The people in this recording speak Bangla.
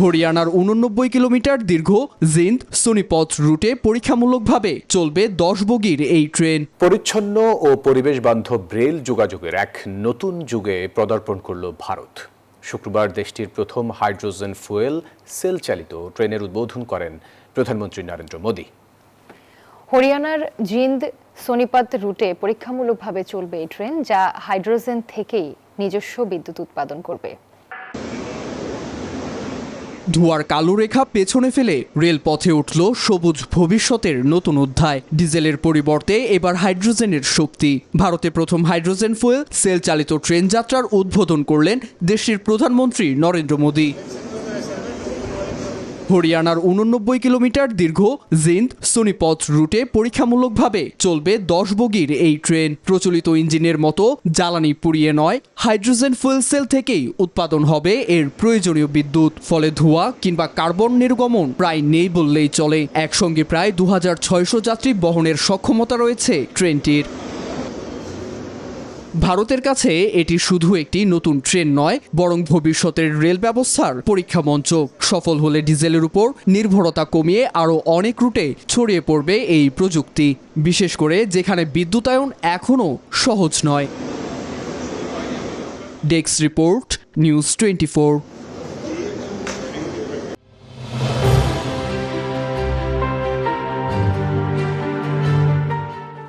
হরিয়ানার ৮৯ কিলোমিটার দীর্ঘ জিন্দ সোনিপত রুটে পরীক্ষামূলকভাবে চলবে ১০ বগির এই ট্রেন। পরিচ্ছন্ন ও পরিবেশ বান্ধব রেল যোগাযোগের এক নতুন যুগে পদার্পণ করল ভারত। শুক্রবার দেশটির প্রথম হাইড্রোজেন ফুয়েল সেল চালিত ট্রেনের উদ্বোধন করেন প্রধানমন্ত্রী নরেন্দ্র মোদী। হরিয়ানার জিন্দ সোনিপত রুটে পরীক্ষামূলকভাবে চলবে এই ট্রেন, যা হাইড্রোজেন থেকেই নিজস্ব বিদ্যুৎ উৎপাদন করবে। ধোঁয়ার কালো রেখা পেছনে ফেলে রেলপথে উঠল সবুজ ভবিষ্যতের নতুন অধ্যায়। ডিজেলের পরিবর্তে এবার হাইড্রোজেনের শক্তি। ভারতে প্রথম হাইড্রোজেন ফুয়েল সেল চালিত ট্রেন যাত্রার উদ্বোধন করলেন দেশটির প্রধানমন্ত্রী নরেন্দ্র মোদী। হরিয়ানার ৮৯ কিলোমিটার দীর্ঘ জিন্দ সোনিপত রুটে পরীক্ষামূলকভাবে চলবে ১০ বগির এই ট্রেন। প্রচলিত ইঞ্জিনের মতো জ্বালানি পুড়িয়ে নয়, হাইড্রোজেন ফুয়েল সেল থেকেই উৎপাদন হবে এর প্রয়োজনীয় বিদ্যুৎ। ফলে ধোঁয়া কিংবা কার্বন নির্গমন প্রায় নেই বললেই চলে। একসঙ্গে প্রায় ২৬০০ যাত্রী বহনের সক্ষমতা রয়েছে ট্রেনটির। ভারতের কাছে এটি শুধু একটি নতুন ট্রেন নয়, বরং ভবিষ্যতের রেল ব্যবস্থার পরীক্ষা মঞ্চ। সফল হলে ডিজেলের উপর নির্ভরতা কমিয়ে আরও অনেক রুটে ছড়িয়ে পড়বে এই প্রযুক্তি, বিশেষ করে যেখানে বিদ্যুতায়ন এখনও সহজ নয়। Desk report, news 24।